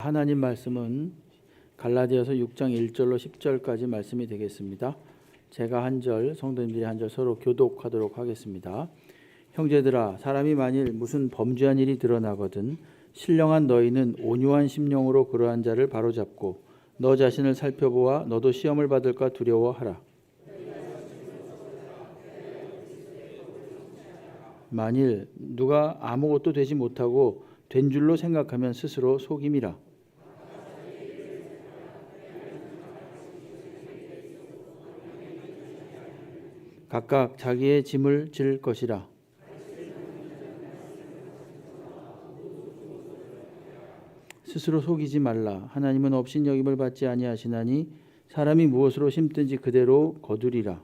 하나님 말씀은 갈라디아서 6장 1절로 10절까지 말씀이 되겠습니다. 제가 한 절, 성도님들이 한 절 서로 교독하도록 하겠습니다. 형제들아, 사람이 만일 무슨 범죄한 일이 드러나거든 신령한 너희는 온유한 심령으로 그러한 자를 바로잡고 너 자신을 살펴보아 너도 시험을 받을까 두려워하라. 만일 누가 아무것도 되지 못하고 된 줄로 생각하면 스스로 속임이라. 각각 자기의 짐을 질 것이라. 스스로 속이지 말라. 하나님은 업신여김을 받지 아니하시나니 사람이 무엇으로 심든지 그대로 거두리라.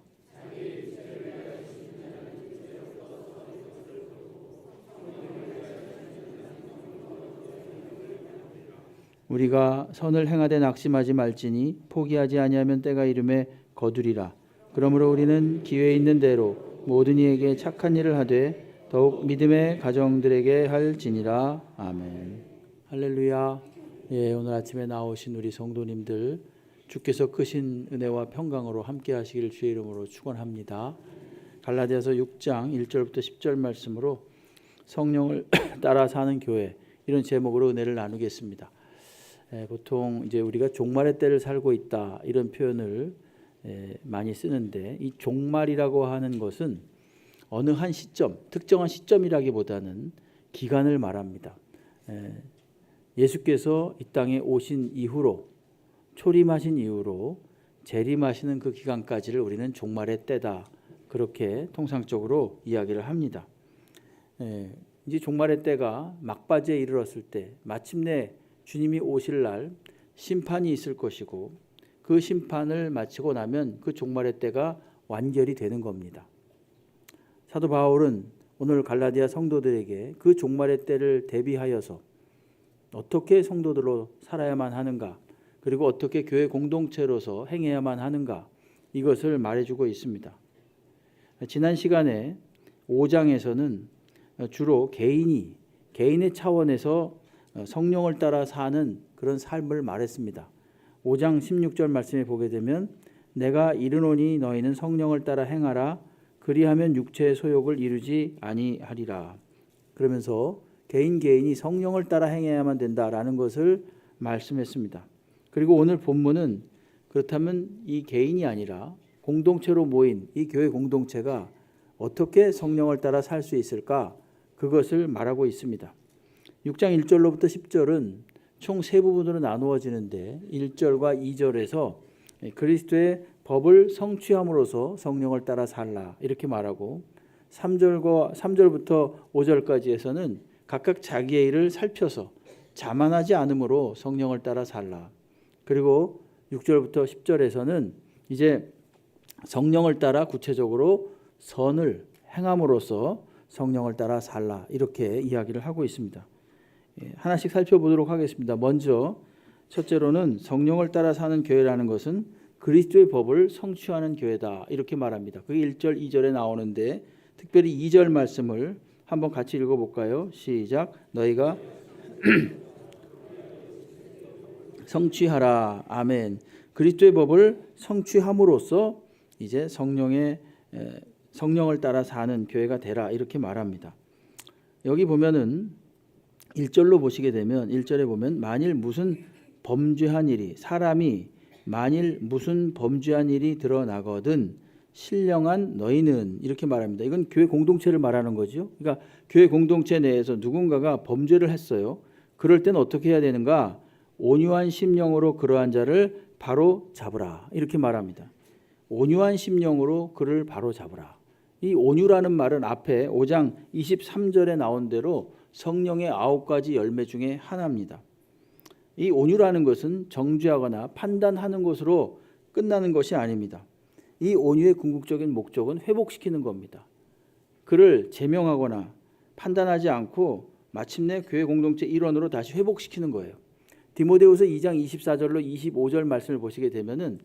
우리가 선을 행하되 낙심하지 말지니 포기하지 아니하면 때가 이름에 거두리라. 그러므로 우리는 기회 있는 대로 모든 이에게 착한 일을 하되 더욱 믿음의 가정들에게 할지니라. 아멘. 할렐루야. 오늘 아침에 나오신 우리 성도님들 주께서 크신 은혜와 평강으로 함께 하시기를 주의 이름으로 축원합니다. 갈라디아서 6장 1절부터 10절 말씀으로 성령을 따라 사는 교회, 이런 제목으로 은혜를 나누겠습니다. 보통 이제 우리가 종말의 때를 살고 있다, 이런 표현을 많이 쓰는데, 이 종말이라고 하는 것은 어느 한 시점, 특정한 시점이라기보다는 기간을 말합니다. 예수께서 이 땅에 오신 이후로, 초림하신 이후로 재림하시는 그 기간까지를 우리는 종말의 때다, 그렇게 통상적으로 이야기를 합니다. 이제 종말의 때가 막바지에 이르렀을 때 마침내 주님이 오실 날 심판이 있을 것이고, 그 심판을 마치고 나면 그 종말의 때가 완결이 되는 겁니다. 사도 바울은 오늘 갈라디아 성도들에게 그 종말의 때를 대비하여서 어떻게 성도들로 살아야만 하는가, 그리고 어떻게 교회 공동체로서 행해야만 하는가, 이것을 말해주고 있습니다. 지난 시간에 5장에서는 주로 개인의 차원에서 성령을 따라 사는 그런 삶을 말했습니다. 5장 16절 말씀에 보게 되면 내가 이르노니 너희는 성령을 따라 행하라. 그리하면 육체의 소욕을 이루지 아니하리라. 그러면서 개인이 성령을 따라 행해야만 된다라는 것을 말씀했습니다. 그리고 오늘 본문은 그렇다면 이 개인이 아니라 공동체로 모인 이 교회 공동체가 어떻게 성령을 따라 살 수 있을까, 그것을 말하고 있습니다. 6장 1절로부터 10절은 총 세 부분으로 나누어지는데, 1절과 2절에서 그리스도의 법을 성취함으로써 성령을 따라 살라, 이렇게 말하고, 3절부터 5절까지에서는 각각 자기의 일을 살펴서 자만하지 않음으로 성령을 따라 살라. 그리고 6절부터 10절에서는 이제 성령을 따라 구체적으로 선을 행함으로써 성령을 따라 살라, 이렇게 이야기를 하고 있습니다. 하나씩 살펴보도록 하겠습니다. 먼저 첫째로는 성령을 따라 사는 교회라는 것은 그리스도의 법을 성취하는 교회다, 이렇게 말합니다. 그게 1절, 2절에 나오는데 특별히 2절 말씀을 한번 같이 읽어볼까요? 시작. 너희가 성취하라. 아멘. 그리스도의 법을 성취함으로써 이제 성령을 따라 사는 교회가 되라, 이렇게 말합니다. 여기 보면은 1절로 보시게 되면, 1절에 보면 만일 무슨 범죄한 일이, 사람이 만일 무슨 범죄한 일이 드러나거든 신령한 너희는, 이렇게 말합니다. 이건 교회 공동체를 말하는 거죠. 그러니까 교회 공동체 내에서 누군가가 범죄를 했어요. 그럴 때는 어떻게 해야 되는가? 온유한 심령으로 그러한 자를 바로 잡으라, 이렇게 말합니다. 온유한 심령으로 그를 바로 잡으라. 이 온유라는 말은 앞에 5장 23절에 나온 대로 성령의 9가지 열매 중에 하나입니다. 이 온유라는 것은 정죄하거나 판단하는 것으로 끝나는 것이 아닙니다. 이 온유의 궁극적인 목적은 회복시키는 겁니다. 그를 제명하거나 판단하지 않고 마침내 교회 공동체 일원으로 다시 회복시키는 거예요. 디모데후서 2장 24절로 25절 말씀을 보시게 되면은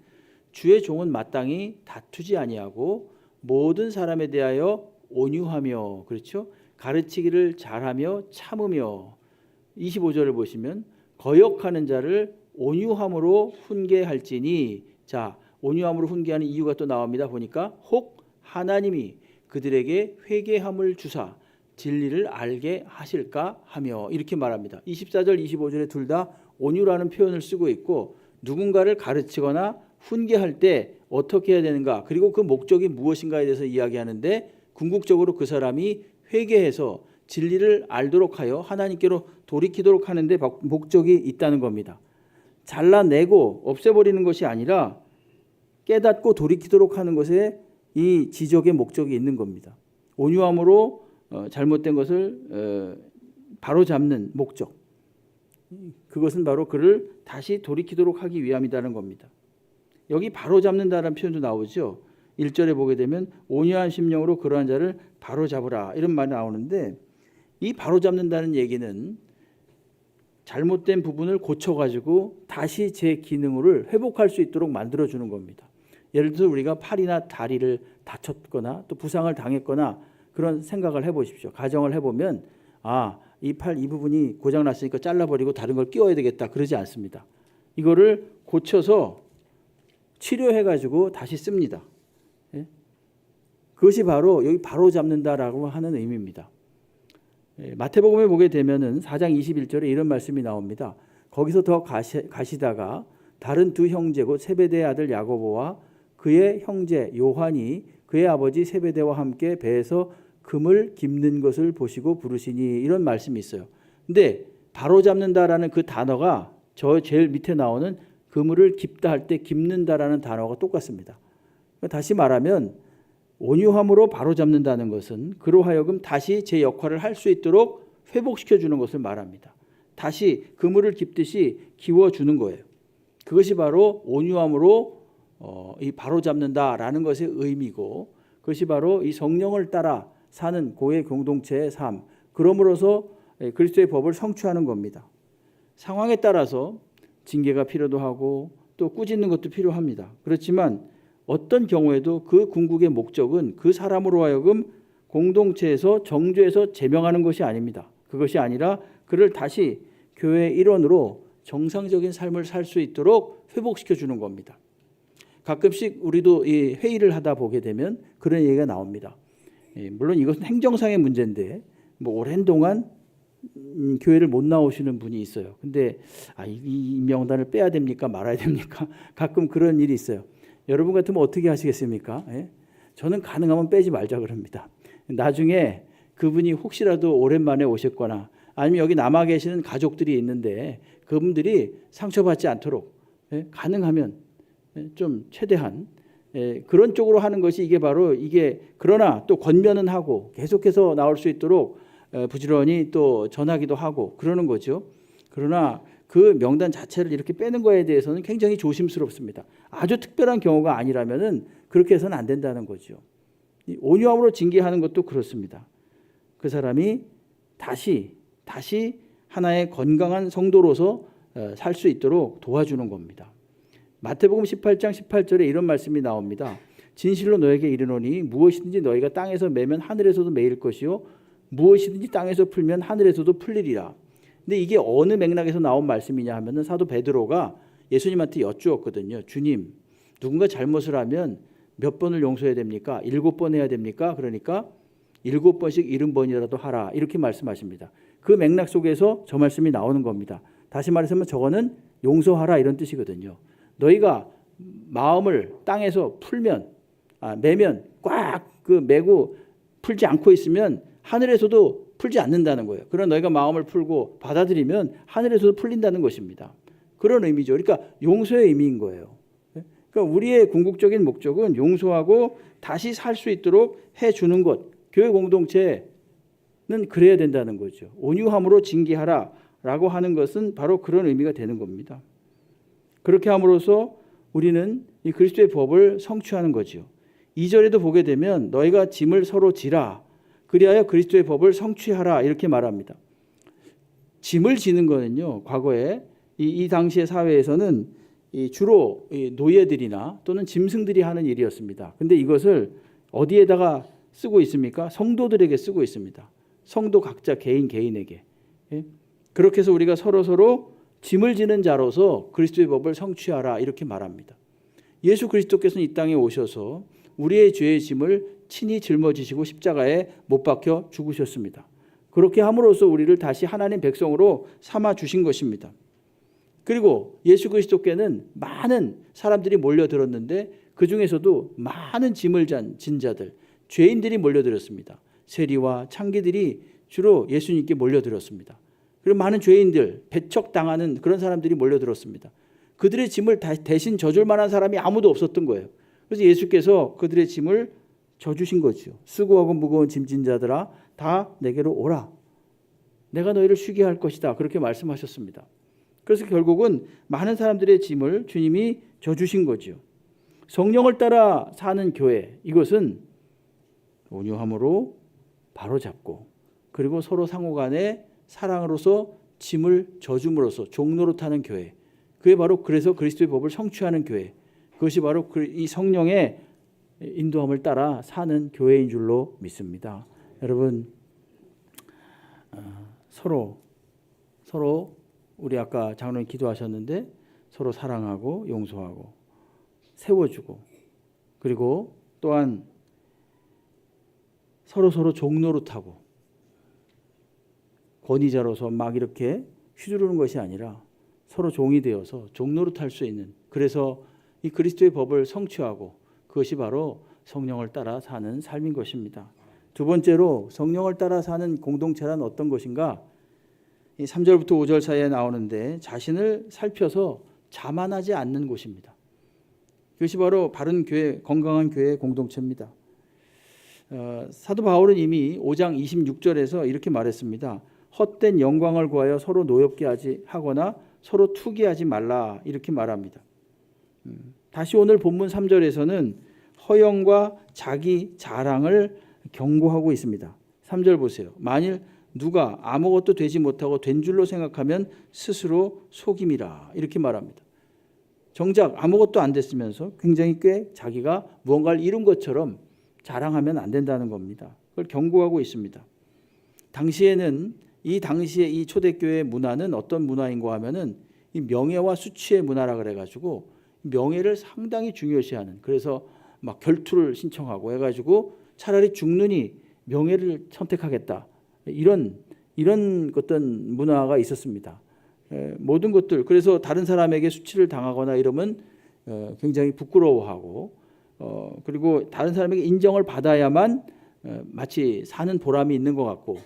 주의 종은 마땅히 다투지 아니하고 모든 사람에 대하여 온유하며, 그렇죠? 가르치기를 잘하며 참으며, 25절을 보시면 거역하는 자를 온유함으로 훈계할지니. 자, 온유함으로 훈계하는 이유가 또 나옵니다. 보니까 혹 하나님이 그들에게 회개함을 주사 진리를 알게 하실까 하며, 이렇게 말합니다. 24절 25절에 둘 다 온유라는 표현을 쓰고 있고, 누군가를 가르치거나 훈계할 때 어떻게 해야 되는가, 그리고 그 목적이 무엇인가에 대해서 이야기하는데, 궁극적으로 그 사람이 회개해서 진리를 알도록 하여 하나님께로 돌이키도록 하는데 목적이 있다는 겁니다. 잘라내고 없애버리는 것이 아니라 깨닫고 돌이키도록 하는 것에 이 지적의 목적이 있는 겁니다. 온유함으로 잘못된 것을 바로잡는 목적, 그것은 바로 그를 다시 돌이키도록 하기 위함이라는 겁니다. 여기 바로잡는다는 표현도 나오죠. 1절에 보게 되면 온유한 심령으로 그러한 자를 바로잡으라, 이런 말이 나오는데, 이 바로잡는다는 얘기는 잘못된 부분을 고쳐가지고 다시 제 기능을 회복할 수 있도록 만들어주는 겁니다. 예를 들어서 우리가 팔이나 다리를 다쳤거나 또 부상을 당했거나 그런 생각을 해보십시오. 가정을 해보면 이 팔 이 부분이 고장났으니까 잘라버리고 다른 걸 끼워야 되겠다, 그러지 않습니다. 이거를 고쳐서 치료해가지고 다시 씁니다. 예? 그것이 바로 여기 바로잡는다라고 하는 의미입니다. 마태복음에 보게 되면은 4장 21절에 이런 말씀이 나옵니다. 거기서 더 가시다가 다른 두 형제 곧 세베대의 아들 야고보와 그의 형제 요한이 그의 아버지 세베대와 함께 배에서 금을 깁는 것을 보시고 부르시니, 이런 말씀이 있어요. 근데 바로잡는다라는 그 단어가 저 제일 밑에 나오는 그물을 깁다 할 때 깁는다라는 단어가 똑같습니다. 다시 말하면 온유함으로 바로잡는다는 것은 그로 하여금 다시 제 역할을 할 수 있도록 회복시켜주는 것을 말합니다. 다시 그물을 깁듯이 기워주는 거예요. 그것이 바로 온유함으로 이 바로잡는다라는 것의 의미고, 그것이 바로 이 성령을 따라 사는 고의 공동체의 삶, 그러므로서 그리스도의 법을 성취하는 겁니다. 상황에 따라서 징계가 필요도 하고 또 꾸짖는 것도 필요합니다. 그렇지만 어떤 경우에도 그 궁극의 목적은 그 사람으로 하여금 공동체에서 정죄해서 제명하는 것이 아닙니다. 그것이 아니라 그를 다시 교회의 일원으로 정상적인 삶을 살 수 있도록 회복시켜 주는 겁니다. 가끔씩 우리도 이 회의를 하다 보게 되면 그런 얘기가 나옵니다. 물론 이것은 행정상의 문제인데 오랜 동안 교회를 못 나오시는 분이 있어요. 근데 이 명단을 빼야 됩니까? 말아야 됩니까? 가끔 그런 일이 있어요. 여러분 같으면 어떻게 하시겠습니까? 저는 가능하면 빼지 말자 그럽니다. 나중에 그분이 혹시라도 오랜만에 오셨거나 아니면 여기 남아 계시는 가족들이 있는데 그분들이 상처받지 않도록 가능하면 좀 최대한 그런 쪽으로 하는 것이 이게 바로 이게, 그러나 또 권면은 하고 계속해서 나올 수 있도록 부지런히 또 전하기도 하고 그러는 거죠. 그러나 그 명단 자체를 이렇게 빼는 거에 대해서는 굉장히 조심스럽습니다. 아주 특별한 경우가 아니라면은 그렇게 해서는 안 된다는 거죠. 온유함으로 징계하는 것도 그렇습니다. 그 사람이 다시 하나의 건강한 성도로서 살 수 있도록 도와주는 겁니다. 마태복음 18장 18절에 이런 말씀이 나옵니다. 진실로 너에게 이르노니 무엇이든지 너희가 땅에서 매면 하늘에서도 매일 것이요 무엇이든지 땅에서 풀면 하늘에서도 풀리리라. 근데 이게 어느 맥락에서 나온 말씀이냐 하면은 사도 베드로가 예수님한테 여쭈었거든요. 주님, 누군가 잘못을 하면 몇 번을 용서해야 됩니까? 7번 해야 됩니까? 그러니까 7번씩 70번이라도 하라, 이렇게 말씀하십니다. 그 맥락 속에서 저 말씀이 나오는 겁니다. 다시 말해서 저거는 용서하라, 이런 뜻이거든요. 너희가 마음을 땅에서 풀면 매면 꽉 그 매고 풀지 않고 있으면 하늘에서도 풀지 않는다는 거예요. 그러나 너희가 마음을 풀고 받아들이면 하늘에서도 풀린다는 것입니다. 그런 의미죠. 그러니까 용서의 의미인 거예요. 그러니까 우리의 궁극적인 목적은 용서하고 다시 살 수 있도록 해주는 것. 교회 공동체는 그래야 된다는 거죠. 온유함으로 징계하라라고 하는 것은 바로 그런 의미가 되는 겁니다. 그렇게 함으로써 우리는 이 그리스도의 법을 성취하는 거죠. 2절에도 보게 되면 너희가 짐을 서로 지라 그리하여 그리스도의 법을 성취하라, 이렇게 말합니다. 짐을 지는 거는요, 과거에 이 당시의 사회에서는 주로 노예들이나 또는 짐승들이 하는 일이었습니다. 근데 이것을 어디에다가 쓰고 있습니까? 성도들에게 쓰고 있습니다. 성도 각자 개인에게. 그렇게 해서 우리가 서로 짐을 지는 자로서 그리스도의 법을 성취하라 이렇게 말합니다. 예수 그리스도께서는 이 땅에 오셔서 우리의 죄의 짐을 친히 짊어지시고 십자가에 못 박혀 죽으셨습니다. 그렇게 함으로써 우리를 다시 하나님 백성으로 삼아 주신 것입니다. 그리고 예수 그리스도께는 많은 사람들이 몰려들었는데 그 중에서도 많은 짐을 진 자들, 죄인들이 몰려들었습니다. 세리와 창기들이 주로 예수님께 몰려들었습니다. 그리고 많은 죄인들, 배척당하는 그런 사람들이 몰려들었습니다. 그들의 짐을 대신 져줄 만한 사람이 아무도 없었던 거예요. 그래서 예수께서 그들의 짐을 져주신 거죠. 수고하고 무거운 짐진 자들아 다 내게로 오라. 내가 너희를 쉬게 할 것이다. 그렇게 말씀하셨습니다. 그래서 결국은 많은 사람들의 짐을 주님이 져주신 거죠. 성령을 따라 사는 교회, 이것은 온유함으로 바로잡고 그리고 서로 상호간에 사랑으로서 짐을 져줌으로써 종로로 타는 교회, 그게 바로 그래서 그리스도의 법을 성취하는 교회, 그것이 바로 이 성령의 인도함을 따라 사는 교회인 줄로 믿습니다. 여러분, 서로 우리 아까 장로님 기도하셨는데 서로 사랑하고 용서하고 세워주고 그리고 또한 서로 종노릇하고 권위자로서 막 이렇게 휘두르는 것이 아니라 서로 종이 되어서 종노릇할 수 있는, 그래서 이 그리스도의 법을 성취하고 그것이 바로 성령을 따라 사는 삶인 것입니다. 두 번째로 성령을 따라 사는 공동체란 어떤 것인가? 이 3절부터 5절 사이에 나오는데 자신을 살펴서 자만하지 않는 곳입니다. 그것이 바로 바른 교회, 건강한 교회의 공동체입니다. 사도 바울은 이미 5장 26절에서 이렇게 말했습니다. 헛된 영광을 구하여 서로 노엽게 하거나 서로 투기하지 말라 이렇게 말합니다. 다시 오늘 본문 3절에서는 허영과 자기 자랑을 경고하고 있습니다. 3절 보세요. 만일 누가 아무것도 되지 못하고 된 줄로 생각하면 스스로 속임이라 이렇게 말합니다. 정작 아무것도 안 됐으면서 굉장히 꽤 자기가 무언가를 이룬 것처럼 자랑하면 안 된다는 겁니다. 그걸 경고하고 있습니다. 당시에는 이 초대교회 문화는 어떤 문화인가 하면은 이 명예와 수치의 문화라 그래가지고 명예를 상당히 중요시하는, 그래서 막 결투를 신청하고 해가지고 차라리 죽느니 명예를 선택하겠다 이런 어떤 문화가 있었습니다. 모든 것들, 그래서 다른 사람에게 수치를 당하거나 이러면 굉장히 부끄러워하고 그리고 다른 사람에게 인정을 받아야만 마치 사는 보람이 있는 것 같고,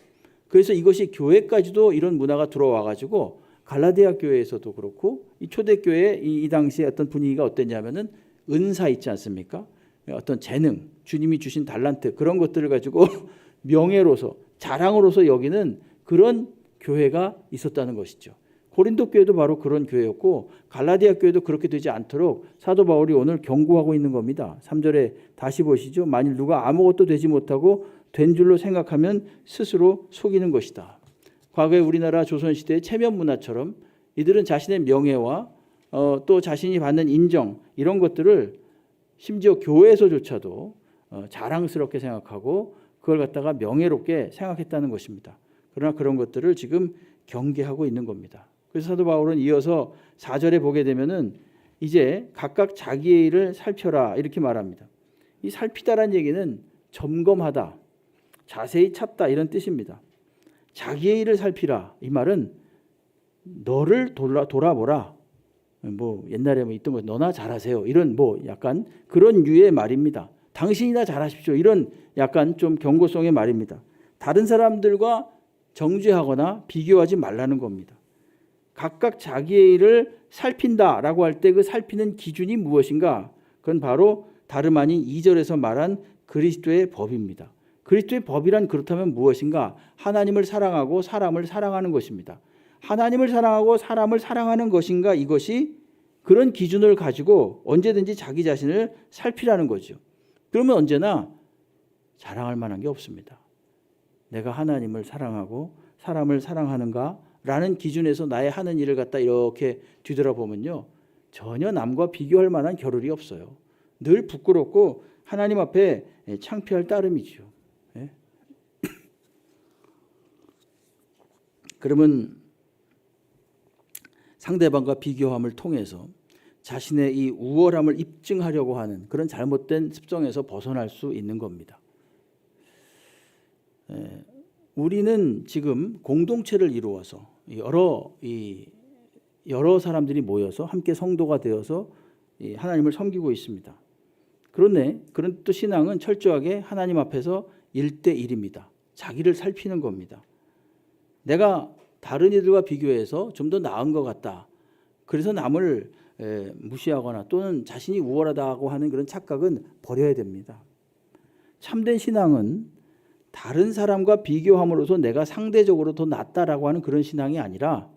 그래서 이것이 교회까지도 이런 문화가 들어와가지고 갈라디아 교회에서도 그렇고 이 초대교회 이 당시에 어떤 분위기가 어땠냐면은 은사 있지 않습니까? 어떤 재능, 주님이 주신 달란트 그런 것들을 가지고 명예로서 자랑으로서 여기는 그런 교회가 있었다는 것이죠. 고린도 교회도 바로 그런 교회였고 갈라디아 교회도 그렇게 되지 않도록 사도 바울이 오늘 경고하고 있는 겁니다. 3절에 다시 보시죠. 만일 누가 아무것도 되지 못하고 된 줄로 생각하면 스스로 속이는 것이다. 과거에 우리나라 조선시대의 체면 문화처럼 이들은 자신의 명예와 또 자신이 받는 인정 이런 것들을 심지어 교회에서조차도 자랑스럽게 생각하고 그걸 갖다가 명예롭게 생각했다는 것입니다. 그러나 그런 것들을 지금 경계하고 있는 겁니다. 그래서 사도 바울은 이어서 4절에 보게 되면은 이제 각각 자기의 일을 살펴라 이렇게 말합니다. 이 살피다라는 얘기는 점검하다, 자세히 찾다 이런 뜻입니다. 자기의 일을 살피라 이 말은 너를 돌아보라. 뭐 옛날에 뭐 있던 거 너나 잘하세요 이런 뭐 약간 그런 유의 말입니다. 당신이나 잘하십시오 이런 약간 좀 경고성의 말입니다. 다른 사람들과 정죄하거나 비교하지 말라는 겁니다. 각각 자기의 일을 살핀다라고 할 때 그 살피는 기준이 무엇인가? 그건 바로 다름 아닌 2절에서 말한 그리스도의 법입니다. 그리스도의 법이란 그렇다면 무엇인가? 하나님을 사랑하고 사람을 사랑하는 것입니다. 하나님을 사랑하고 사람을 사랑하는 것인가? 이것이 그런 기준을 가지고 언제든지 자기 자신을 살피라는 거죠. 그러면 언제나 자랑할 만한 게 없습니다. 내가 하나님을 사랑하고 사람을 사랑하는가? 라는 기준에서 나의 하는 일을 갖다 이렇게 뒤돌아보면요. 전혀 남과 비교할 만한 겨를이 없어요. 늘 부끄럽고 하나님 앞에 창피할 따름이죠. 예? 그러면 상대방과 비교함을 통해서 자신의 이 우월함을 입증하려고 하는 그런 잘못된 습성에서 벗어날 수 있는 겁니다. 우리는 지금 공동체를 이루어서 여러 사람들이 모여서 함께 성도가 되어서 하나님을 섬기고 있습니다. 그런데 그런 또 신앙은 철저하게 하나님 앞에서 1대1입니다. 자기를 살피는 겁니다. 내가 다른 이들과 비교해서 좀 더 나은 것 같다. 그래서 남을 무시하거나 또는 자신이 우월하다고 하는 그런 착각은 버려야 됩니다. 참된 신앙은 다른 사람과 비교함으로써 내가 상대적으로 더 낫다라고 하는 그런 신앙이 아니라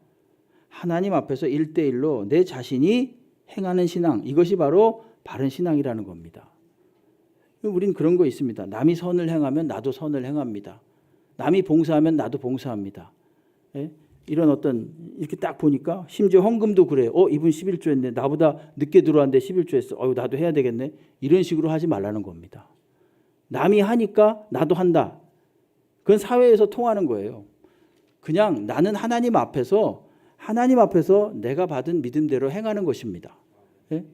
하나님 앞에서 1대1로 내 자신이 행하는 신앙, 이것이 바로 바른 신앙이라는 겁니다. 우린 그런 거 있습니다. 남이 선을 행하면 나도 선을 행합니다. 남이 봉사하면 나도 봉사합니다. 예? 이런 어떤 이렇게 딱 보니까 심지어 헌금도 그래요. 이분 11조 했네. 나보다 늦게 들어왔는데 11조 했어. 나도 해야 되겠네. 이런 식으로 하지 말라는 겁니다. 남이 하니까 나도 한다. 그건 사회에서 통하는 거예요. 그냥 나는 하나님 앞에서 내가 받은 믿음대로 행하는 것입니다. 예?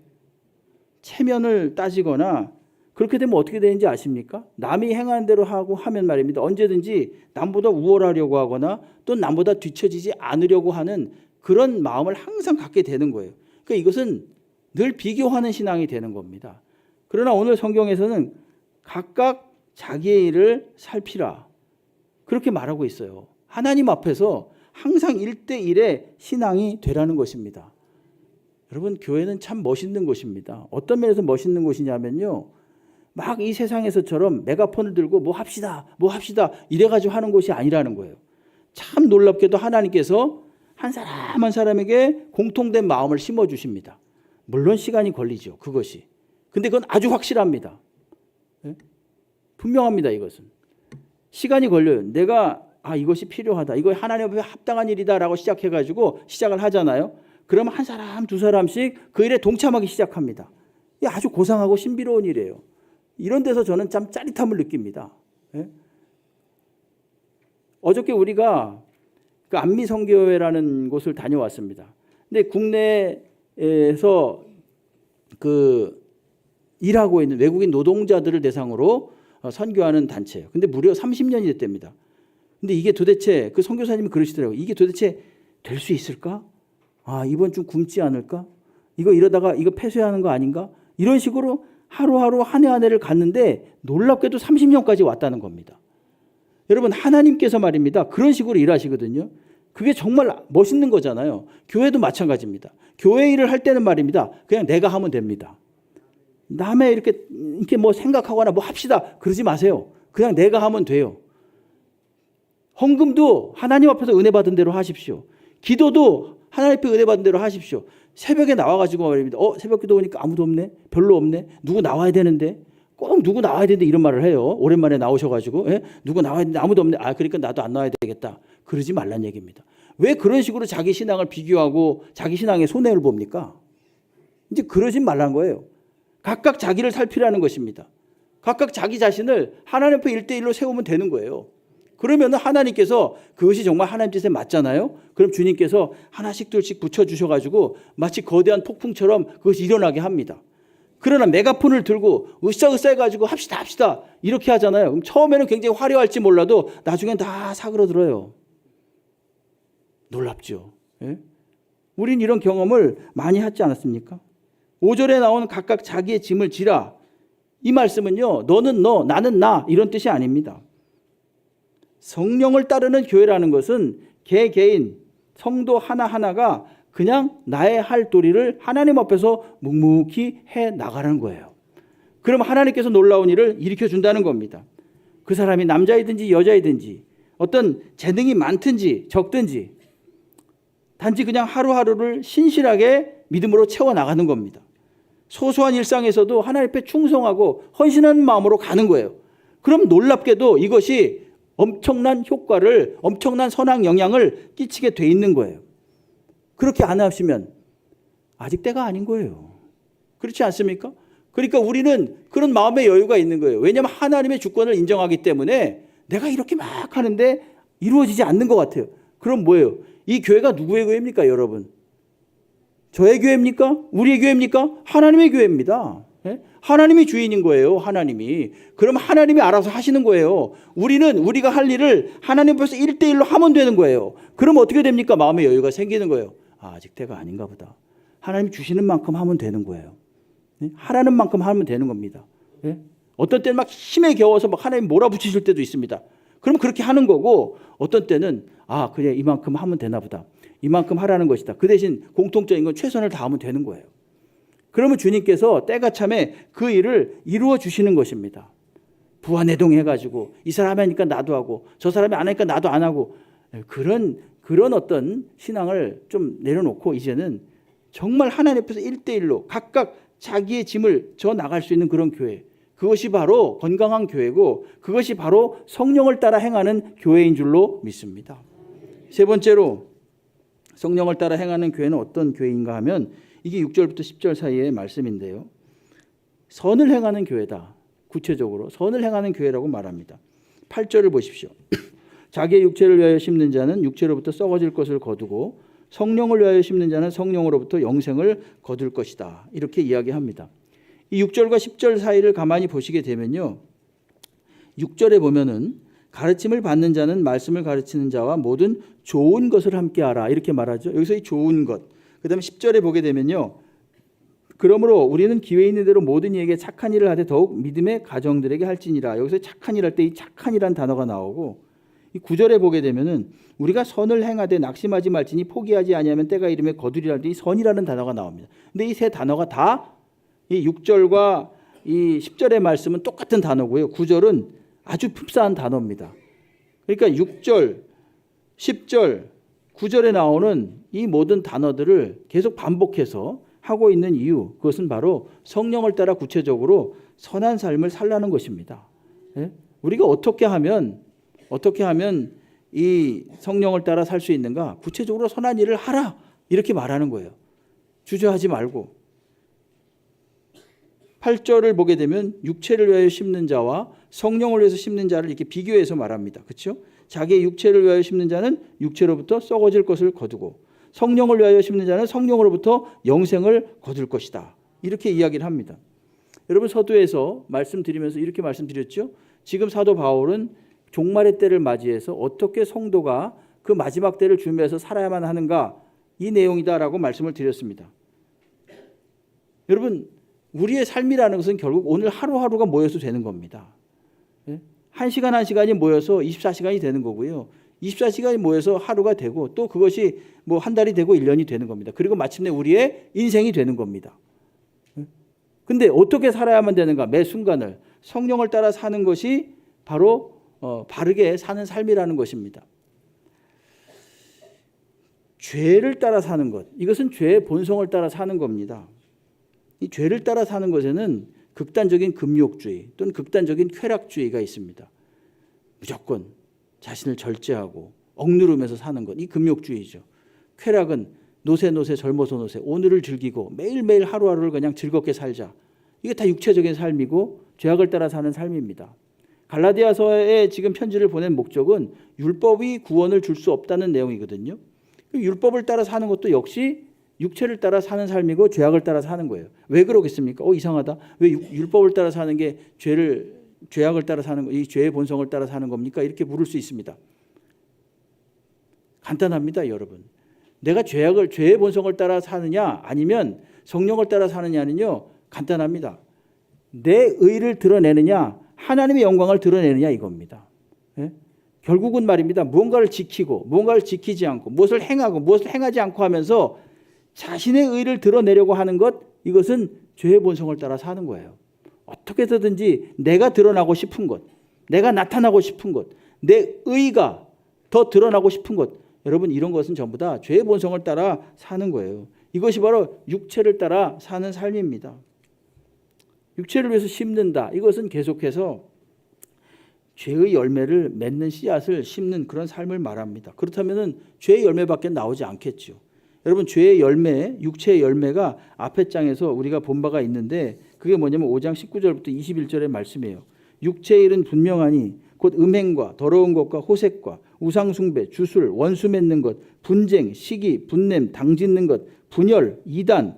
체면을 따지거나 그렇게 되면 어떻게 되는지 아십니까? 남이 행하는 대로 하고 하면 말입니다. 언제든지 남보다 우월하려고 하거나 또 남보다 뒤처지지 않으려고 하는 그런 마음을 항상 갖게 되는 거예요. 그러니까 이것은 늘 비교하는 신앙이 되는 겁니다. 그러나 오늘 성경에서는 각각 자기의 일을 살피라. 그렇게 말하고 있어요. 하나님 앞에서 항상 1대1의 신앙이 되라는 것입니다. 여러분, 교회는 참 멋있는 곳입니다. 어떤 면에서 멋있는 곳이냐면요. 막 이 세상에서처럼 메가폰을 들고 뭐 합시다 이래가지고 하는 곳이 아니라는 거예요. 참 놀랍게도 하나님께서 한 사람 한 사람에게 공통된 마음을 심어주십니다. 물론 시간이 걸리죠. 그것이. 근데 그건 아주 확실합니다. 네? 분명합니다. 이것은. 시간이 걸려요. 내가 이것이 필요하다. 이거 하나님 앞에 합당한 일이다라고 시작해가지고 시작을 하잖아요. 그러면 한 사람 두 사람씩 그 일에 동참하기 시작합니다. 이게 아주 고상하고 신비로운 일이에요. 이런 데서 저는 참 짜릿함을 느낍니다. 예? 어저께 우리가 그 안미성교회라는 곳을 다녀왔습니다. 근데 국내에서 일하고 있는 외국인 노동자들을 대상으로 선교하는 단체예요. 근데 무려 30년이 됐답니다. 근데 이게 도대체 그 선교사님이 그러시더라고요. 이게 도대체 될 수 있을까? 이번 좀 굶지 않을까? 이러다가 이거 폐쇄하는 거 아닌가? 이런 식으로 하루하루 한 해 한 해를 갔는데 놀랍게도 30년까지 왔다는 겁니다. 여러분, 하나님께서 말입니다. 그런 식으로 일하시거든요. 그게 정말 멋있는 거잖아요. 교회도 마찬가지입니다. 교회 일을 할 때는 말입니다. 그냥 내가 하면 됩니다. 남의 이렇게 뭐 생각하거나 뭐 합시다. 그러지 마세요. 그냥 내가 하면 돼요. 헌금도 하나님 앞에서 은혜 받은 대로 하십시오. 기도도 하나님 앞에 은혜 받은 대로 하십시오. 새벽에 나와가지고 말입니다. 새벽 기도 오니까 아무도 없네. 별로 없네. 누구 나와야 되는데. 꼭 누구 나와야 되는데 이런 말을 해요. 오랜만에 나오셔가지고. 누구 나와야 되는데 아무도 없네. 그러니까 나도 안 나와야 되겠다. 그러지 말란 얘기입니다. 왜 그런 식으로 자기 신앙을 비교하고 자기 신앙에 손해를 봅니까? 이제 그러진 말란 거예요. 각각 자기를 살피라는 것입니다. 각각 자기 자신을 하나님 앞에 1대1로 세우면 되는 거예요. 그러면 하나님께서 그것이 정말 하나님 뜻에 맞잖아요. 그럼 주님께서 하나씩 둘씩 붙여주셔가지고 마치 거대한 폭풍처럼 그것이 일어나게 합니다. 그러나 메가폰을 들고 으쌰으쌰 해가지고 합시다 이렇게 하잖아요. 그럼 처음에는 굉장히 화려할지 몰라도 나중엔 다 사그러들어요. 놀랍죠. 예? 우린 이런 경험을 많이 하지 않았습니까? 5절에 나오는 각각 자기의 짐을 지라. 이 말씀은요. 너는 너, 나는 나 이런 뜻이 아닙니다. 성령을 따르는 교회라는 것은 개개인 성도 하나하나가 그냥 나의 할 도리를 하나님 앞에서 묵묵히 해 나가는 거예요. 그럼 하나님께서 놀라운 일을 일으켜 준다는 겁니다. 그 사람이 남자이든지 여자이든지 어떤 재능이 많든지 적든지 단지 그냥 하루하루를 신실하게 믿음으로 채워 나가는 겁니다. 소소한 일상에서도 하나님 앞에 충성하고 헌신하는 마음으로 가는 거예요. 그럼 놀랍게도 이것이 엄청난 효과를, 엄청난 선한 영향을 끼치게 돼 있는 거예요. 그렇게 안 하시면 아직 때가 아닌 거예요. 그렇지 않습니까? 그러니까 우리는 그런 마음의 여유가 있는 거예요. 왜냐하면 하나님의 주권을 인정하기 때문에 내가 이렇게 막 하는데 이루어지지 않는 것 같아요. 그럼 뭐예요? 이 교회가 누구의 교회입니까, 여러분? 저의 교회입니까? 우리의 교회입니까? 하나님의 교회입니다. 예? 하나님이 주인인 거예요. 하나님이. 그럼 하나님이 알아서 하시는 거예요. 우리가 할 일을 하나님 앞에서 1대1로 하면 되는 거예요. 그럼 어떻게 됩니까? 마음의 여유가 생기는 거예요. 아직 때가 아닌가 보다. 하나님 주시는 만큼 하면 되는 거예요. 예? 하라는 만큼 하면 되는 겁니다. 예? 어떤 때는 막 힘에 겨워서 막 하나님 몰아붙이실 때도 있습니다. 그럼 그렇게 하는 거고, 어떤 때는 그래 이만큼 하면 되나 보다. 이만큼 하라는 것이다. 그 대신 공통적인 건 최선을 다하면 되는 거예요. 그러면 주님께서 때가 참에 그 일을 이루어 주시는 것입니다. 부하내동해가지고 이 사람이 하니까 나도 하고 저 사람이 안 하니까 나도 안 하고, 그런 어떤 신앙을 좀 내려놓고 이제는 정말 하나님 앞에서 1대1로 각각 자기의 짐을 져 나갈 수 있는 그런 교회, 그것이 바로 건강한 교회고 그것이 바로 성령을 따라 행하는 교회인 줄로 믿습니다. 세 번째로 성령을 따라 행하는 교회는 어떤 교회인가 하면 이게 6절부터 10절 사이의 말씀인데요. 선을 행하는 교회다. 구체적으로 선을 행하는 교회라고 말합니다. 8절을 보십시오. 자기의 육체를 위하여 심는 자는 육체로부터 썩어질 것을 거두고 성령을 위하여 심는 자는 성령으로부터 영생을 거둘 것이다. 이렇게 이야기합니다. 이 6절과 10절 사이를 가만히 보시게 되면요. 6절에 보면은 가르침을 받는 자는 말씀을 가르치는 자와 모든 좋은 것을 함께하라 이렇게 말하죠. 여기서 이 좋은 것. 그다음에 10절에 보게 되면요. 그러므로 우리는 기회 있는 대로 모든 이에게 착한 일을 하되 더욱 믿음의 가정들에게 할지니라. 여기서 착한 일 할 때 이 착한이란 단어가 나오고, 이 9절에 보게 되면은 우리가 선을 행하되 낙심하지 말지니 포기하지 아니하면 때가 이르매 거두리라 할 때 이 선이라는 단어가 나옵니다. 근데 이 세 단어가 다 이 6절과 이 10절의 말씀은 똑같은 단어고요. 9절은 아주 흡사한 단어입니다. 그러니까 6절, 10절, 9절에 나오는 이 모든 단어들을 계속 반복해서 하고 있는 이유, 그것은 바로 성령을 따라 구체적으로 선한 삶을 살라는 것입니다. 예? 우리가 어떻게 하면 이 성령을 따라 살 수 있는가? 구체적으로 선한 일을 하라 이렇게 말하는 거예요. 주저하지 말고. 8절을 보게 되면 육체를 위하여 심는 자와 성령을 위해서 심는 자를 이렇게 비교해서 말합니다. 그렇죠? 자기의 육체를 위하여 심는 자는 육체로부터 썩어질 것을 거두고 성령을 위하여 심는 자는 성령으로부터 영생을 거둘 것이다. 이렇게 이야기를 합니다. 여러분, 서두에서 말씀드리면서 이렇게 말씀드렸죠. 지금 사도 바울은 종말의 때를 맞이해서 어떻게 성도가 그 마지막 때를 준비해서 살아야만 하는가, 이 내용이다라고 말씀을 드렸습니다. 여러분, 우리의 삶이라는 것은 결국 오늘 하루하루가 모여서 되는 겁니다. 한 시간 한 시간이 모여서 24시간이 되는 거고요. 24시간이 모여서 하루가 되고 또 그것이 뭐 한 달이 되고 1년이 되는 겁니다. 그리고 마침내 우리의 인생이 되는 겁니다. 근데 어떻게 살아야만 되는가? 매 순간을 성령을 따라 사는 것이 바로 바르게 사는 삶이라는 것입니다. 죄를 따라 사는 것, 이것은 죄의 본성을 따라 사는 겁니다. 이 죄를 따라 사는 것에는 극단적인 금욕주의 또는 극단적인 쾌락주의가 있습니다. 무조건 자신을 절제하고 억누르면서 사는 것, 이 금욕주의죠. 쾌락은 노세 젊어서 노세, 오늘을 즐기고 매일매일 하루하루를 그냥 즐겁게 살자. 이게 다 육체적인 삶이고 죄악을 따라 사는 삶입니다. 갈라디아서에 지금 편지를 보낸 목적은 율법이 구원을 줄 수 없다는 내용이거든요. 율법을 따라 사는 것도 역시 육체를 따라 사는 삶이고 죄악을 따라 사는 거예요. 왜 그러겠습니까? 이상하다. 왜 율법을 따라 사는 게 죄악을 따라 사는 거, 이 죄의 본성을 따라 사는 겁니까? 이렇게 물을 수 있습니다. 간단합니다, 여러분. 내가 죄의 본성을 따라 사느냐 아니면 성령을 따라 사느냐는요, 간단합니다. 내 의를 드러내느냐 하나님의 영광을 드러내느냐 이겁니다. 예? 결국은 말입니다. 무언가를 지키고 무언가를 지키지 않고 무엇을 행하고 무엇을 행하지 않고 하면서 자신의 의를 드러내려고 하는 것, 이것은 죄의 본성을 따라 사는 거예요. 어떻게 해서든지 내가 드러나고 싶은 것, 내가 나타나고 싶은 것, 내 의가 더 드러나고 싶은 것, 여러분 이런 것은 전부 다 죄의 본성을 따라 사는 거예요. 이것이 바로 육체를 따라 사는 삶입니다. 육체를 위해서 심는다. 이것은 계속해서 죄의 열매를 맺는 씨앗을 심는 그런 삶을 말합니다. 그렇다면 죄의 열매밖에 나오지 않겠죠. 여러분, 죄의 열매, 육체의 열매가 앞에 장에서 우리가 본 바가 있는데 그게 뭐냐면 5장 19절부터 21절의 말씀이에요. 육체의 일은 분명하니 곧 음행과 더러운 것과 호색과 우상숭배, 주술, 원수 맺는 것, 분쟁, 시기, 분냄, 당짓는 것, 분열, 이단,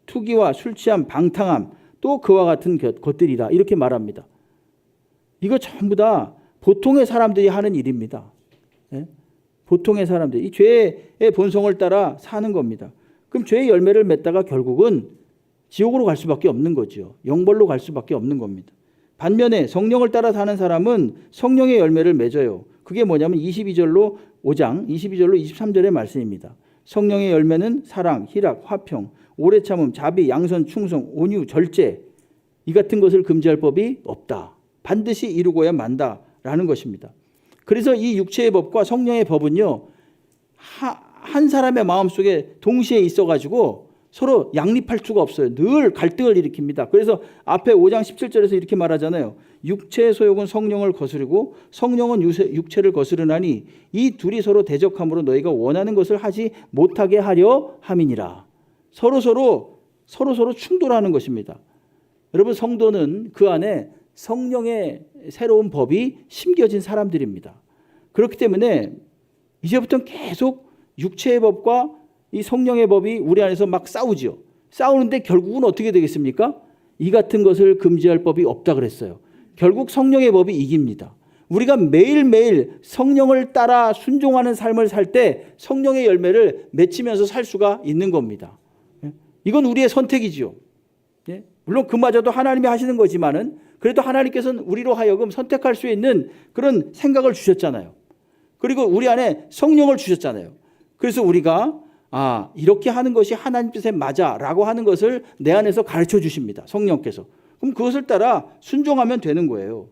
투기와 술취함, 방탕함, 또 그와 같은 것들이다. 이렇게 말합니다. 이거 전부 다 보통의 사람들이 하는 일입니다. 예? 보통의 사람들, 이 죄의 본성을 따라 사는 겁니다. 그럼 죄의 열매를 맺다가 결국은 지옥으로 갈 수밖에 없는 거죠. 영벌로 갈 수밖에 없는 겁니다. 반면에 성령을 따라 사는 사람은 성령의 열매를 맺어요. 그게 뭐냐면 22절로 5장 22절로 23절의 말씀입니다. 성령의 열매는 사랑, 희락, 화평, 오래 참음, 자비, 양선, 충성, 온유, 절제, 이 같은 것을 금지할 법이 없다. 반드시 이루고야 만다라는 것입니다. 그래서 이 육체의 법과 성령의 법은요, 한 사람의 마음속에 동시에 있어가지고 서로 양립할 수가 없어요. 늘 갈등을 일으킵니다. 그래서 앞에 5장 17절에서 이렇게 말하잖아요. 육체의 소욕은 성령을 거스르고 성령은 육체를 거스르나니 이 둘이 서로 대적함으로 너희가 원하는 것을 하지 못하게 하려 함이니라. 서로 충돌하는 것입니다. 여러분, 성도는 그 안에 성령의 새로운 법이 심겨진 사람들입니다. 그렇기 때문에 이제부터는 계속 육체의 법과 이 성령의 법이 우리 안에서 막 싸우죠. 싸우는데 결국은 어떻게 되겠습니까? 이 같은 것을 금지할 법이 없다 그랬어요. 결국 성령의 법이 이깁니다. 우리가 매일매일 성령을 따라 순종하는 삶을 살 때 성령의 열매를 맺히면서 살 수가 있는 겁니다. 이건 우리의 선택이지요. 물론 그마저도 하나님이 하시는 거지만은 그래도 하나님께서는 우리로 하여금 선택할 수 있는 그런 생각을 주셨잖아요. 그리고 우리 안에 성령을 주셨잖아요. 그래서 우리가 이렇게 하는 것이 하나님 뜻에 맞아라고 하는 것을 내 안에서 가르쳐 주십니다. 성령께서. 그럼 그것을 따라 순종하면 되는 거예요.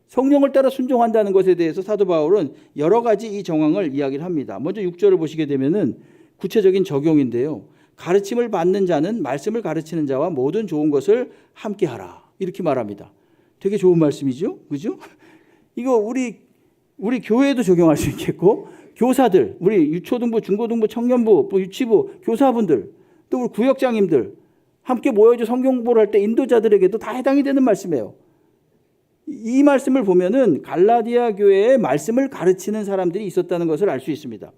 성령을 따라 순종한다는 것에 대해서 사도 바울은 여러 가지 이 정황을 이야기를 합니다. 먼저 6절을 보시게 되면은 구체적인 적용인데요. 가르침을 받는 자는 말씀을 가르치는 자와 모든 좋은 것을 함께 하라. 이렇게 말합니다. 되게 좋은 말씀이죠? 그죠? 이거 우리 교회에도 적용할 수 있겠고, 교사들, 우리 유초등부, 중고등부, 청년부, 유치부, 교사분들, 또 우리 구역장님들 함께 모여서 성경 공부를 할 때 인도자들에게도 다 해당이 되는 말씀이에요. 이 말씀을 보면은 갈라디아 교회에 말씀을 가르치는 사람들이 있었다는 것을 알 수 있습니다.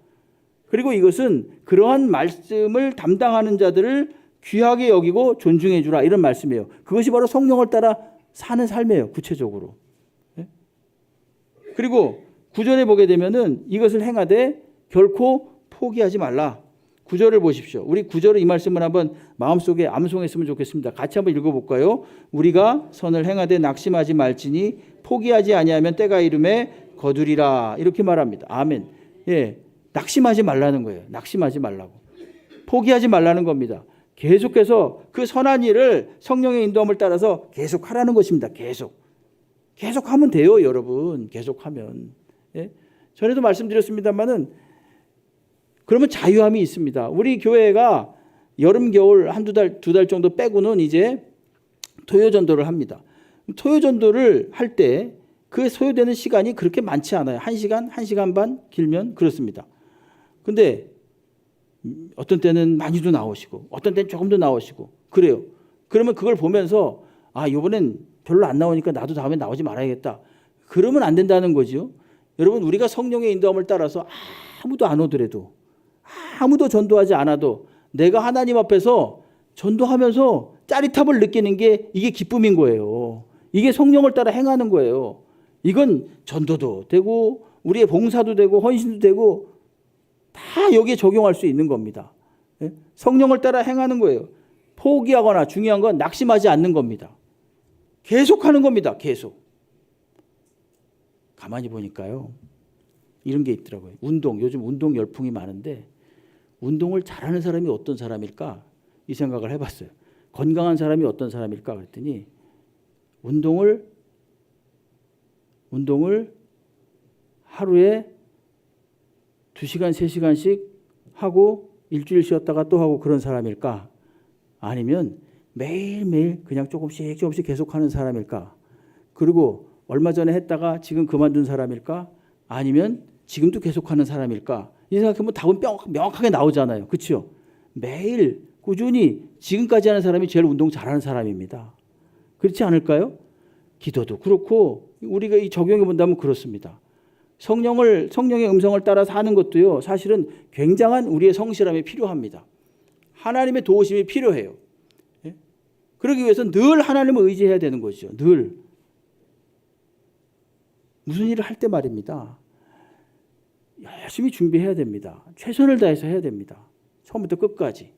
그리고 이것은 그러한 말씀을 담당하는 자들을 귀하게 여기고 존중해 주라, 이런 말씀이에요. 그것이 바로 성령을 따라 사는 삶이에요. 구체적으로. 그리고 9절에 보게 되면은 이것을 행하되 결코 포기하지 말라. 9절을 보십시오. 우리 9절의 이 말씀을 한번 마음속에 암송했으면 좋겠습니다. 같이 한번 읽어볼까요? 우리가 선을 행하되 낙심하지 말지니 포기하지 아니하면 때가 이름에 거두리라. 이렇게 말합니다. 아멘. 예, 낙심하지 말라는 거예요. 낙심하지 말라고. 포기하지 말라는 겁니다. 계속해서 그 선한 일을 성령의 인도함을 따라서 계속 하라는 것입니다. 계속 하면 돼요, 여러분. 계속하면. 예? 전에도 말씀드렸습니다만은 그러면 자유함이 있습니다. 우리 교회가 여름, 겨울 두 달 정도 빼고는 이제 토요 전도를 합니다. 토요 전도를 할 때 그 소요되는 시간이 그렇게 많지 않아요. 1시간, 1시간 반 길면 그렇습니다. 근데 어떤 때는 많이도 나오시고 어떤 때는 조금 더 나오시고 그래요. 그러면 그걸 보면서 이번엔 별로 안 나오니까 나도 다음에 나오지 말아야겠다. 그러면 안 된다는 거죠. 여러분, 우리가 성령의 인도함을 따라서 아무도 안 오더라도, 아무도 전도하지 않아도 내가 하나님 앞에서 전도하면서 짜릿함을 느끼는 게 이게 기쁨인 거예요. 이게 성령을 따라 행하는 거예요. 이건 전도도 되고 우리의 봉사도 되고 헌신도 되고 다 여기에 적용할 수 있는 겁니다. 성령을 따라 행하는 거예요. 포기하거나 중요한 건 낙심하지 않는 겁니다. 계속하는 겁니다. 계속. 가만히 보니까요, 이런 게 있더라고요. 요즘 운동 열풍이 많은데 운동을 잘하는 사람이 어떤 사람일까? 이 생각을 해봤어요. 건강한 사람이 어떤 사람일까? 그랬더니 운동을 하루에 2시간, 3시간씩 하고 일주일 쉬었다가 또 하고 그런 사람일까? 아니면 매일매일 그냥 조금씩 계속하는 사람일까? 그리고 얼마 전에 했다가 지금 그만둔 사람일까? 아니면 지금도 계속하는 사람일까? 이 생각하면 답은 명확하게 나오잖아요. 그렇죠? 매일 꾸준히 지금까지 하는 사람이 제일 운동 잘하는 사람입니다. 그렇지 않을까요? 기도도 그렇고 우리가 이 적용해 본다면 그렇습니다. 성령의 음성을 따라 사는 것도요, 사실은 굉장한 우리의 성실함이 필요합니다. 하나님의 도우심이 필요해요. 예? 그러기 위해서 늘 하나님을 의지해야 되는 거죠. 늘. 무슨 일을 할 때 말입니다. 열심히 준비해야 됩니다. 최선을 다해서 해야 됩니다. 처음부터 끝까지.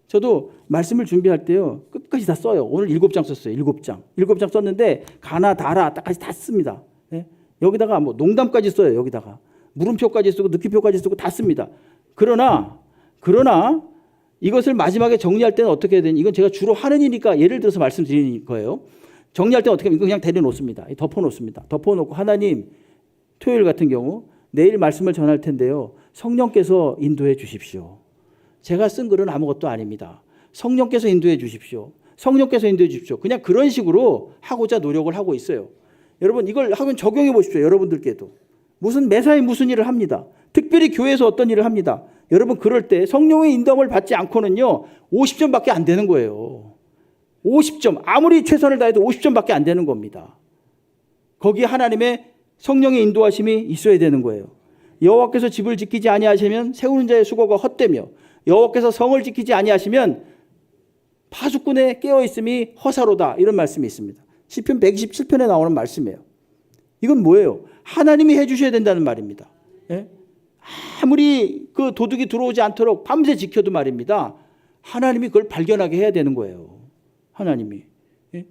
저도 말씀을 준비할 때요, 끝까지 다 써요. 오늘 7장 썼어요. 7장. 7장 썼는데 가나 다라 딱까지 다 씁니다. 예? 여기다가 뭐 농담까지 써요. 여기다가 물음표까지 쓰고 느낌표까지 쓰고 다 씁니다. 그러나 이것을 마지막에 정리할 때는 어떻게 해야 되니? 이건 제가 주로 하는 일이니까 예를 들어서 말씀드리는 거예요. 정리할 때는 어떻게 하면 이거 그냥 내려놓습니다. 덮어놓습니다. 덮어놓고 하나님, 토요일 같은 경우 내일 말씀을 전할 텐데요, 성령께서 인도해 주십시오. 제가 쓴 글은 아무것도 아닙니다. 성령께서 인도해 주십시오. 성령께서 인도해 주십시오. 그냥 그런 식으로 하고자 노력을 하고 있어요. 여러분, 이걸 하면 적용해 보십시오. 여러분들께도. 매사에 무슨 일을 합니다. 특별히 교회에서 어떤 일을 합니다. 여러분, 그럴 때 성령의 인도함을 받지 않고는요, 50점밖에 안 되는 거예요. 50점. 아무리 최선을 다해도 50점밖에 안 되는 겁니다. 거기에 하나님의 성령의 인도하심이 있어야 되는 거예요. 여호와께서 집을 지키지 아니하시면 세우는 자의 수고가 헛되며, 여호와께서 성을 지키지 아니하시면 파수꾼의 깨어있음이 허사로다. 이런 말씀이 있습니다. 시편 127편에 나오는 말씀이에요. 이건 뭐예요? 하나님이 해주셔야 된다는 말입니다. 예? 아무리 그 도둑이 들어오지 않도록 밤새 지켜도 말입니다, 하나님이 그걸 발견하게 해야 되는 거예요. 하나님이. 예?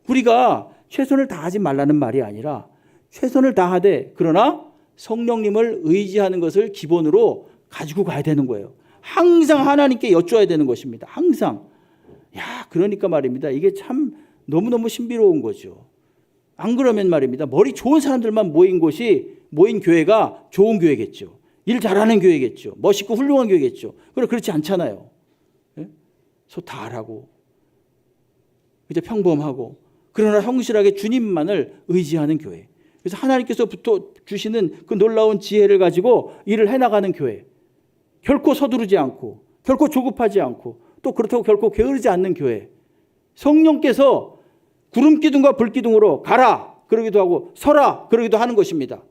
우리가 최선을 다하지 말라는 말이 아니라 최선을 다하되, 그러나 성령님을 의지하는 것을 기본으로 가지고 가야 되는 거예요. 항상 하나님께 여쭈어야 되는 것입니다. 항상. 그러니까 말입니다, 이게 참 너무너무 신비로운 거죠. 안 그러면 말입니다, 머리 좋은 사람들만 모인 교회가 좋은 교회겠죠. 일 잘하는 교회겠죠. 멋있고 훌륭한 교회겠죠. 그러나 그렇지 않잖아요. 예? 다 하라고, 이제 평범하고, 그러나 성실하게 주님만을 의지하는 교회. 그래서 하나님께서부터 주시는 그 놀라운 지혜를 가지고 일을 해나가는 교회. 결코 서두르지 않고, 결코 조급하지 않고, 또 그렇다고 결코 게으르지 않는 교회. 성령께서 구름기둥과 불기둥으로 가라 그러기도 하고 서라 그러기도 하는 것입니다.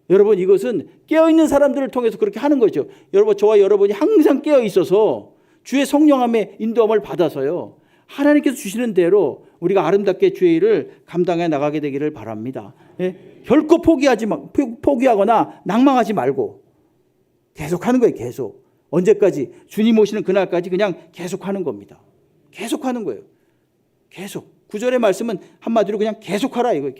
여러분, 이것은 깨어있는 사람들을 통해서 그렇게 하는 거죠. 여러분, 저와 여러분이 항상 깨어있어서 주의 성령함의 인도함을 받아서요, 하나님께서 주시는 대로 우리가 아름답게 주의 일을 감당해 나가게 되기를 바랍니다. 예? 결코 포기하거나 낭망하지 말고 계속하는 거예요. 계속. 언제까지? 주님 오시는 그날까지 그냥 계속하는 겁니다. 계속하는 거예요. 계속. 9절의 말씀은 한마디로 그냥 계속하라 이거예요.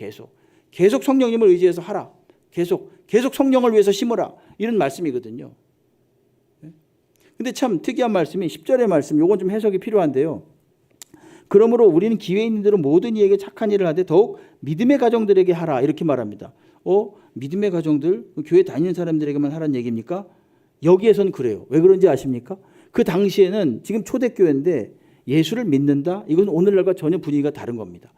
계속 성령님을 의지해서 하라. 계속 성령을 위해서 심으라. 이런 말씀이거든요. 근데 참 특이한 말씀이 10절의 말씀, 요건 좀 해석이 필요한데요. 그러므로 우리는 기회인들은 모든 이에게 착한 일을 하되 더욱 믿음의 가정들에게 하라 이렇게 말합니다. 믿음의 가정들, 교회 다니는 사람들에게만 하라는 얘기입니까? 여기에서는 그래요. 왜 그런지 아십니까? 그 당시에는 지금 초대교회인데 예수를 믿는다? 이건 오늘날과 전혀 분위기가 다른 겁니다.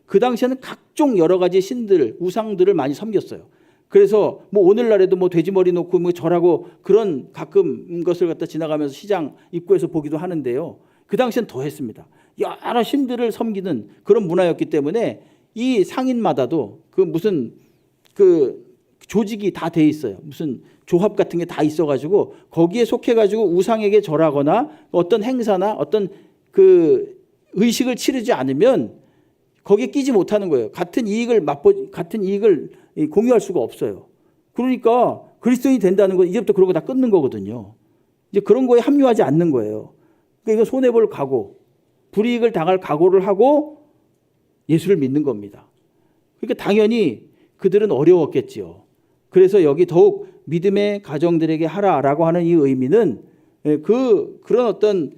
그 당시에는 각종 여러 가지 신들, 우상들을 많이 섬겼어요. 그래서 뭐 오늘날에도 뭐 돼지머리 놓고 뭐 절하고 그런 가끔 것을 갖다 지나가면서 시장 입구에서 보기도 하는데요. 그 당시엔 더 했습니다. 여러 신들을 섬기는 그런 문화였기 때문에 이 상인마다도 무슨 조직이 다 돼 있어요. 무슨 조합 같은 게 다 있어가지고 거기에 속해가지고 우상에게 절하거나 어떤 행사나 어떤 의식을 치르지 않으면 거기에 끼지 못하는 거예요. 같은 이익을 공유할 수가 없어요. 그러니까 그리스도인이 된다는 건 이제부터 그런 거 다 끊는 거거든요. 이제 그런 거에 합류하지 않는 거예요. 그러니까 이거 손해볼 각오, 불이익을 당할 각오를 하고 예수를 믿는 겁니다. 그러니까 당연히 그들은 어려웠겠지요. 그래서 여기 더욱 믿음의 가정들에게 하라라고 하는 이 의미는 그런 어떤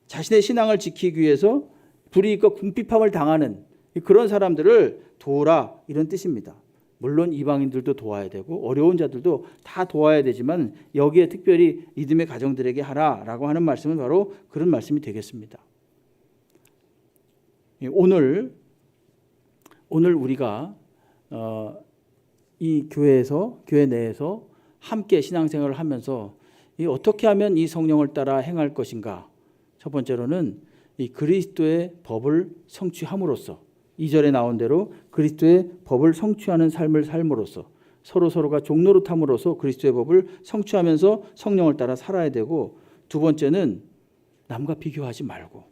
자신의 신앙을 지키기 위해서 불이익과 궁핍함을 당하는 그런 사람들을 도우라 이런 뜻입니다. 물론 이방인들도 도와야 되고 어려운 자들도 다 도와야 되지만 여기에 특별히 믿음의 가정들에게 하라라고 하는 말씀은 바로 그런 말씀이 되겠습니다. 오늘 우리가 이 교회 내에서 함께 신앙생활을 하면서 어떻게 하면 이 성령을 따라 행할 것인가? 첫 번째로는 이 그리스도의 법을 성취함으로써 2절에 나온 대로 그리스도의 법을 성취하는 삶을 삶으로써 서로가 종노릇함으로써 그리스도의 법을 성취하면서 성령을 따라 살아야 되고, 두 번째는 남과 비교하지 말고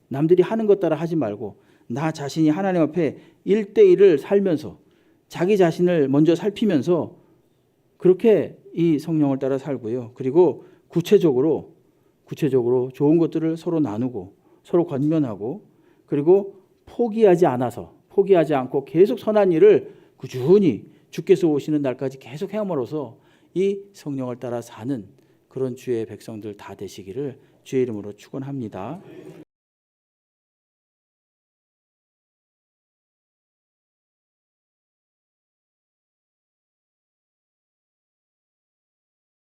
남들이 하는 것 따라 하지 말고 나 자신이 하나님 앞에 1대1을 살면서 자기 자신을 먼저 살피면서 그렇게 이 성령을 따라 살고요. 그리고 구체적으로 좋은 것들을 서로 나누고 서로 권면하고, 그리고 포기하지 않고 계속 선한 일을 꾸준히 주께서 오시는 날까지 계속 행함으로써 이 성령을 따라 사는 그런 주의 백성들 다 되시기를 주의 이름으로 축원합니다.